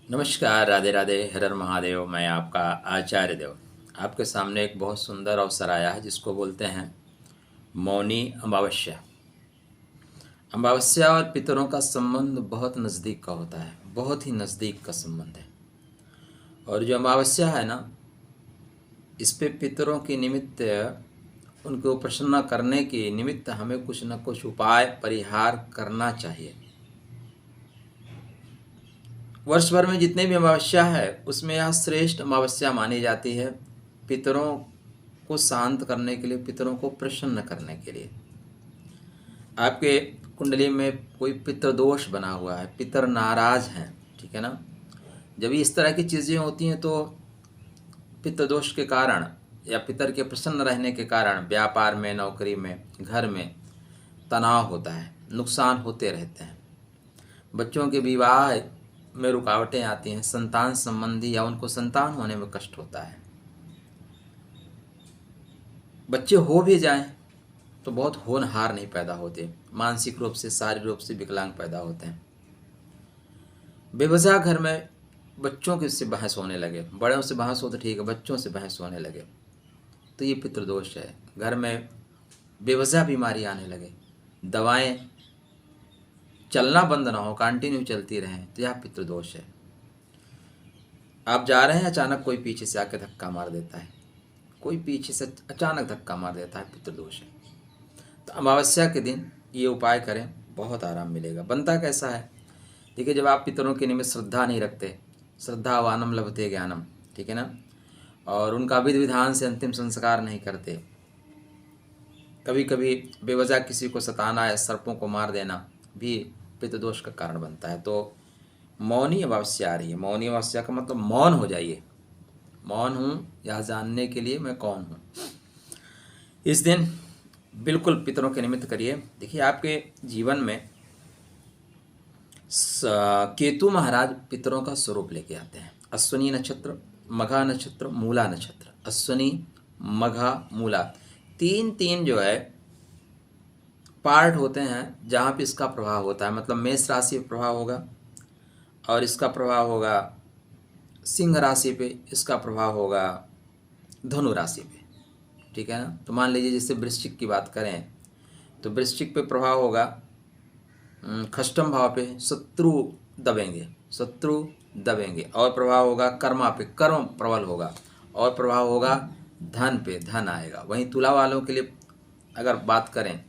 नमस्कार, राधे राधे, हर हर महादेव। मैं आपका आचार्य देव आपके सामने एक बहुत सुंदर अवसर आया है जिसको बोलते हैं मौनी अमावस्या। अमावस्या और पितरों का संबंध बहुत नज़दीक का होता है, बहुत ही नज़दीक का संबंध है। और जो अमावस्या है ना, इस पे पितरों के निमित्त, उनको प्रसन्न करने के निमित्त हमें कुछ न कुछ उपाय परिहार करना चाहिए। वर्ष भर में जितने भी अमावस्या है उसमें यह श्रेष्ठ अमावस्या मानी जाती है, पितरों को शांत करने के लिए, पितरों को प्रसन्न करने के लिए। आपके कुंडली में कोई पितृ दोष बना हुआ है, पितर नाराज हैं, ठीक है ना। जब इस तरह की चीज़ें होती हैं तो पितृ दोष के कारण या पितर के प्रसन्न रहने के कारण व्यापार में, नौकरी में, घर में तनाव होता है, नुकसान होते रहते हैं। बच्चों के विवाह में रुकावटें आती हैं, संतान संबंधी या उनको संतान होने में कष्ट होता है। बच्चे हो भी जाएं तो बहुत होनहार नहीं पैदा होते, मानसिक रूप से, शारीरिक रूप से विकलांग पैदा होते हैं। बेवजह घर में बच्चों के से बहस होने लगे, बड़ों से बहस हो तो ठीक है, बच्चों से बहस होने लगे तो ये पितृदोष है। घर में बेवजह बीमारी आने लगे, दवाएं चलना बंद ना हो, कंटिन्यू चलती रहें तो यह पितृदोष है। आप जा रहे हैं, अचानक कोई पीछे से आके धक्का मार देता है, कोई पीछे से अचानक धक्का मार देता है, पितृदोष है। तो अमावस्या के दिन ये उपाय करें, बहुत आराम मिलेगा। बनता कैसा है, देखिए, जब आप पितरों के निमित्त श्रद्धा नहीं रखते, श्रद्धा वानम लभते ज्ञानम, ठीक है ना, और उनका विधि विधान से अंतिम संस्कार नहीं करते, कभी कभी बेवजह किसी को सताना या सर्पों को मार देना भी पितृदोष का कारण बनता है। तो मौनी अमावस्या आ रही है। मौनी अमावस्या का मतलब मौन हो जाइए, मौन हूँ यह जानने के लिए मैं कौन हूँ। इस दिन बिल्कुल पितरों के निमित्त करिए। देखिए, आपके जीवन में केतु महाराज पितरों का स्वरूप लेके आते हैं। अश्विनी नक्षत्र, मघा नक्षत्र, मूला नक्षत्र, अश्विनी, मघा, मूला, तीन तीन जो है पार्ट होते हैं जहाँ पे इसका प्रभाव होता है। मतलब मेष राशि पे प्रभाव होगा और इसका प्रभाव होगा सिंह राशि पे, इसका प्रभाव होगा धनु राशि पे, ठीक है ना। तो मान लीजिए जैसे वृश्चिक की बात करें तो वृश्चिक पे प्रभाव होगा खष्टम भाव पे, शत्रु दबेंगे, शत्रु दबेंगे। और प्रभाव होगा कर्मा पे, कर्म प्रबल होगा। और प्रभाव होगा धन पे, धन आएगा। वहीं तुला वालों के लिए अगर बात करें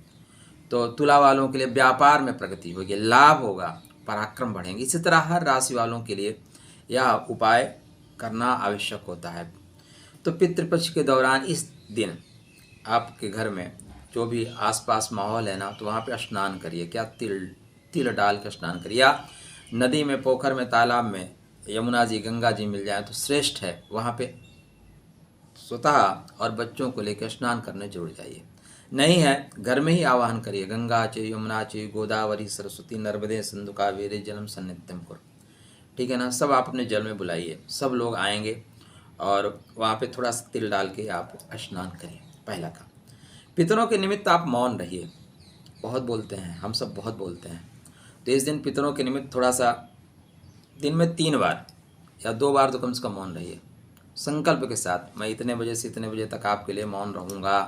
तो तुला वालों के लिए व्यापार में प्रगति होगी, लाभ होगा, पराक्रम बढ़ेंगे। इसी तरह हर राशि वालों के लिए यह उपाय करना आवश्यक होता है। तो पितृपक्ष के दौरान इस दिन आपके घर में जो भी आसपास माहौल है ना, तो वहाँ पे स्नान करिए। क्या तिल तिल डाल कर स्नान करिए, या नदी में, पोखर में, तालाब में, यमुना जी, गंगा जी मिल जाए तो श्रेष्ठ है। वहाँ पे स्वतः और बच्चों को लेकर स्नान करने जरूर जाइए। नहीं है, घर में ही आवाहन करिए, गंगा चे यमुना चे गोदावरी सरस्वती नर्मदे सिंधु कावेरी जलम सन्नित्यम कुरु, ठीक है ना। सब आप अपने जल में बुलाइए, सब लोग आएंगे और वहाँ पे थोड़ा सा तिल डाल के आप स्नान करिए। पहला काम। पितरों के निमित्त आप मौन रहिए। बहुत बोलते हैं, हम सब बहुत बोलते हैं, तो इस दिन पितरों के निमित्त थोड़ा सा दिन में 3 बार या 2 बार तो कम से कम मौन रहिए, संकल्प के साथ। मैं इतने बजे से इतने बजे तक आपके लिए मौन रहूँगा।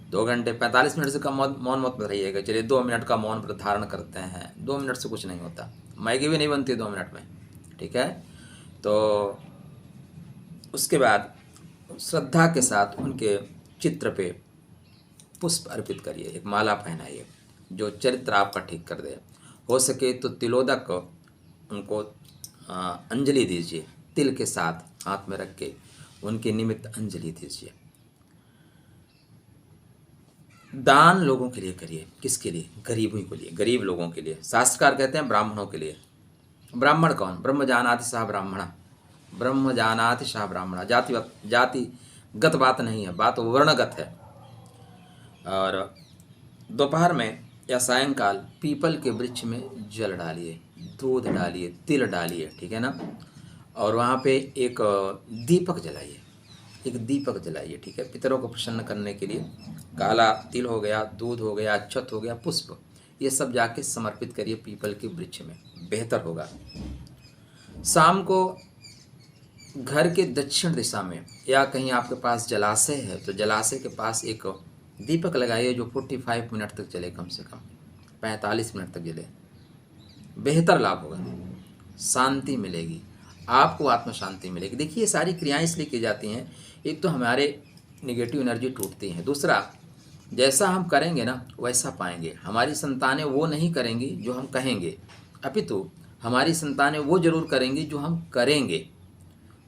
2 घंटे 45 मिनट से कम मौन मत रहिएगा। चलिए 2 मिनट का मौन व्रत धारण करते हैं, 2 मिनट से कुछ नहीं होता, मैगी भी नहीं बनती 2 मिनट में, ठीक है। तो उसके बाद श्रद्धा के साथ उनके चित्र पे पुष्प अर्पित करिए, एक माला पहनाइए जो चरित्र आपका ठीक कर दे। हो सके तो तिलोदक उनको अंजलि दीजिए, तिल के साथ हाथ में रख के उनके निमित्त अंजलि दीजिए। दान लोगों के लिए करिए। किसके लिए? गरीबों के लिए, गरीब लोगों के लिए। शास्त्रकार कहते हैं ब्राह्मणों के लिए। ब्राह्मण कौन? ब्रह्म जानाति सह ब्राह्मण, ब्रह्म जानाति सह ब्राह्मण। जातिगत बात नहीं है, बात वर्णगत है। और दोपहर में या सायंकाल पीपल के वृक्ष में जल डालिए, दूध डालिए, तिल डालिए, ठीक है ना। और वहाँ पे एक दीपक जलाइए, एक दीपक जलाइए, ठीक है, पितरों को प्रसन्न करने के लिए। काला तिल हो गया, दूध हो गया, अक्षत हो गया, पुष्प, ये सब जाके समर्पित करिए पीपल के वृक्ष में, बेहतर होगा। शाम को घर के दक्षिण दिशा में या कहीं आपके पास जलाशय है तो जलाशय के पास एक दीपक लगाइए जो 45 मिनट तक चले, कम से कम 45 मिनट तक जले। बेहतर लाभ होगा, शांति मिलेगी आपको, आत्म शांति मिलेगी। देखिए ये सारी क्रियाएं इसलिए की जाती हैं, एक तो हमारे निगेटिव एनर्जी टूटती है, दूसरा जैसा हम करेंगे ना वैसा पाएंगे। हमारी संतानें वो नहीं करेंगी जो हम कहेंगे, अपितु हमारी संतानें वो जरूर करेंगी जो हम करेंगे।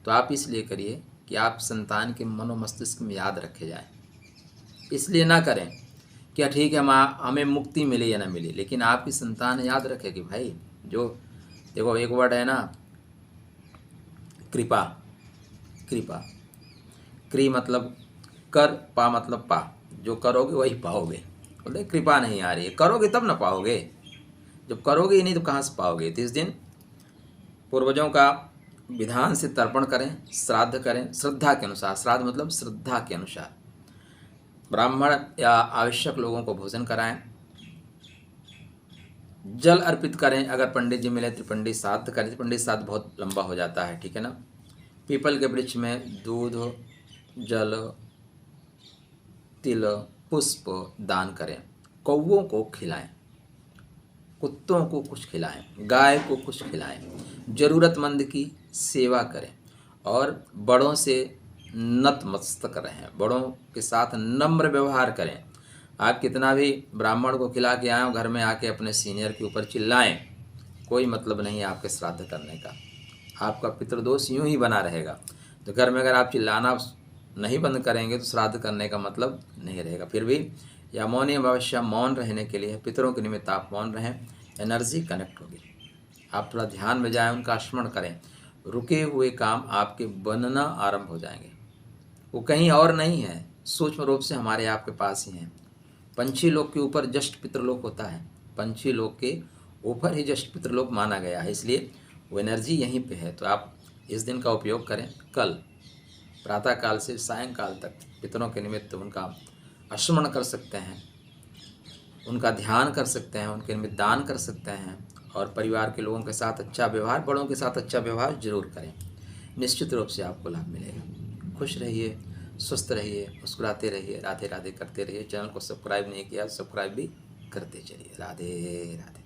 तो आप इसलिए करिए कि आप संतान के मनोमस्तिष्क में याद रखे जाएं। इसलिए ना करें क्या ठीक है हमें मुक्ति मिले या ना मिले, लेकिन आपकी संतान याद रखे कि भाई जो देखो एक वर्ड है ना, कृपा। कृपा, क्री मतलब कर, पा मतलब पा, जो करोगे वही पाओगे। बोले कृपा नहीं आ रही है, करोगे तब ना पाओगे, जब करोगे ही नहीं तो कहाँ से पाओगे। तो इस दिन पूर्वजों का विधान से तर्पण करें, श्राद्ध करें श्रद्धा के अनुसार। श्राद्ध मतलब श्रद्धा के अनुसार। ब्राह्मण या आवश्यक लोगों को भोजन कराएं, जल अर्पित करें। अगर पंडित जी मिले तो पंडित श्राद्ध करें, पंडित श्राद्ध बहुत लंबा हो जाता है, ठीक है ना। पीपल के वृक्ष में दूध, जल, तिल, पुष्प दान करें। कौवों को खिलाएं, कुत्तों को कुछ खिलाएं, गाय को कुछ खिलाएं, जरूरतमंद की सेवा करें और बड़ों से नतमस्तक रहें, बड़ों के साथ नम्र व्यवहार करें। आप कितना भी ब्राह्मण को खिला के आए हो, घर में आके अपने सीनियर के ऊपर चिल्लाएं, कोई मतलब नहीं है आपके श्राद्ध करने का, आपका पितृदोष यूं ही बना रहेगा। तो घर में अगर आप चिल्लाना नहीं बंद करेंगे तो श्राद्ध करने का मतलब नहीं रहेगा। फिर भी या मौनी अमावस्या मौन रहने के लिए, पितरों के निमित्त आप मौन रहें, एनर्जी कनेक्ट होगी। आप थोड़ा ध्यान में जाएं, उनका स्मरण करें, रुके हुए काम आपके बनना आरंभ हो जाएंगे। वो कहीं और नहीं है, सूक्ष्म रूप से हमारे आपके पास ही हैं। पंछी लोक के ऊपर जस्ट पितृलोक होता है, पंछी लोक के ऊपर ही जस्ट पितृलोक माना गया है, इसलिए वो एनर्जी यहीं पे है। तो आप इस दिन का उपयोग करें। कल प्रातःकाल से सायंकाल तक पितरों के निमित्त उनका स्मरण कर सकते हैं, उनका ध्यान कर सकते हैं, उनके निमित्त दान कर सकते हैं और परिवार के लोगों के साथ अच्छा व्यवहार, बड़ों के साथ अच्छा व्यवहार जरूर करें। निश्चित रूप से आपको लाभ मिलेगा। खुश रहिए, स्वस्थ रहिए, मुस्कुराते रहिए, राधे राधे करते रहिए। चैनल को सब्सक्राइब नहीं किया सब्सक्राइब भी करते चलिए। राधे राधे।